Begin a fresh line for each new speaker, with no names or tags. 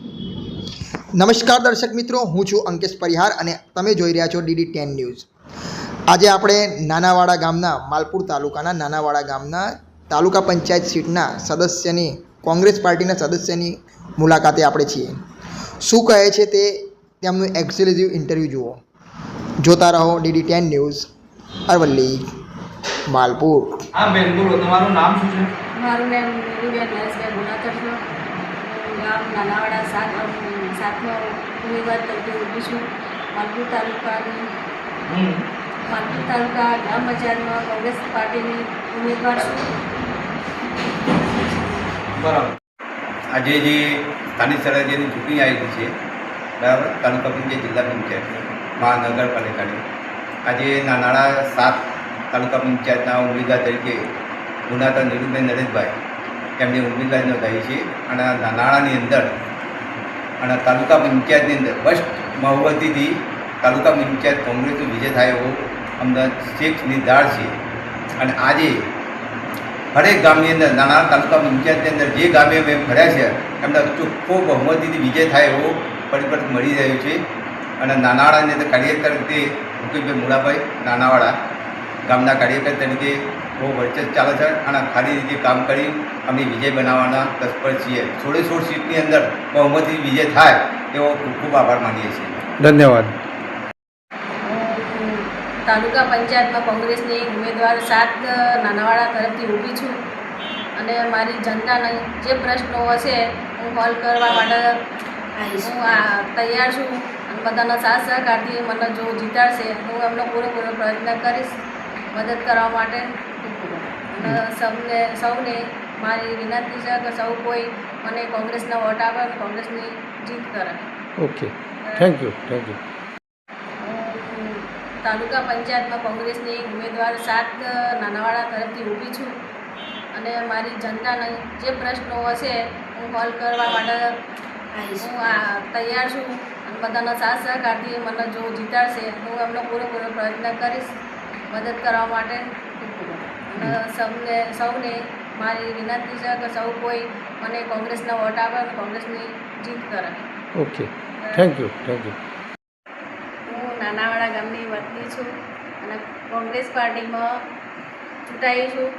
નમસ્કાર દર્શક મિત્રો, હું છું અંકેશ પરિહાર અને તમે જોઈ રહ્યા છો DD10 ન્યૂઝ। આજે આપણે નાનાવાડા ગામના માલપુર તાલુકાના નાનાવાડા ગામના તાલુકા પંચાયત સીટના સદસ્યની કોંગ્રેસ પાર્ટીના સદસ્યની મુલાકાતે આપણે છીએ। શું કહે છે તે તેમનું એક્સક્લુઝિવ ઇન્ટરવ્યૂ જુઓ। જોતા રહો DD10 ન્યૂઝ અરવલ્લી માલપુર।
હા બેન, બોલો, તમારું નામ શું છે?
મારું નામ નીરુબેન નરેશભાઈ ગુણાકર છે। ગામ નાનાવાડા સાતમો ઉમેદવાર તરીકે ઊભી છું। માલપુર તાલુકા ગ્રામ પંચાયતમાં કોંગ્રેસ પાર્ટીની ઉમેદવાર છું।
બરાબર।
આજે જે સ્થાનિક સ્વરાજ્યની ચૂંટણી આવી છે, બરાબર, તાલુકા પંચાયત, જિલ્લા પંચાયત, મહાનગરપાલિકાની આજે નાનાળા 7 તાલુકા પંચાયતના ઉમેદવાર તરીકે ગુણાકર નીરુબેન નરેશભાઈ એમની ઉમેદવારી નોંધાવી છે। અને નાનાળાની અંદર અને તાલુકા પંચાયતની અંદર ફર્સ્ટ બહુમતીથી તાલુકા પંચાયત કોંગ્રેસનો વિજય થાય એવો અમદાવાદ શેખ નિર્ધાર છે। અને આજે હરેક ગામની અંદર નાના તાલુકા પંચાયતની અંદર જે ગામે અમે ફર્યા છે એમને ચોખ્ખો બહુમતીથી વિજય થાય એવો પરિપત્ર મળી રહ્યો છે। અને નાનાવાડાની અંદર કાર્યકર તરીકે મુકેશભાઈ મુળાભાઈ નાનાવાડા ગામના કાર્યકર તરીકે બહુ વર્ચસ્વ ચાલે છે અને ખાલી રીતે કામ કરી અમે વિજય બનાવવાના તત્પર છીએ। 16 સીટની અંદર બહુમતી વિજય થાય એવો ખૂબ ખૂબ આભાર માનીએ છીએ।
ધન્યવાદ।
તાલુકા પંચાયતમાં કોંગ્રેસની ઉમેદવાર 7 નાનાવાડા તરફથી ઊભી છું અને મારી જનતાને જે પ્રશ્નો હશે હું હલ કરવા માટે હું તૈયાર છું। અને બધાના સાથ સહકારથી મને જો જીતાડશે તો હું એમનો પૂરેપૂરો પ્રયત્ન કરીશ મદદ કરવા માટે। અને સૌને મારી વિનંતી છે કે સૌ કોઈ મને કોંગ્રેસના વોટ આપે અને કોંગ્રેસની જીત કરે।
Okay, thank you.
તાલુકા પંચાયતમાં કોંગ્રેસની ઉમેદવાર 7 નાનાવાડા તરફથી ઊભી છું અને મારી જનતાને જે પ્રશ્નો હશે હું હલ કરવા માટે હું તૈયાર છું। અને બધાના સાથ સહકારથી મને જો જીતાડશે તો હું એમનો પૂરેપૂરો પ્રયત્ન કરીશ મદદ કરવા માટે। અને સૌને મારી વિનંતી છે કે સૌ કોઈ મને કોંગ્રેસના વોટ આપે અને કોંગ્રેસની જીત કરે।
Okay, thank you.
હું નાનાવાડા ગામની વતની છું અને કોંગ્રેસ પાર્ટીમાં ચૂંટાઈ છું।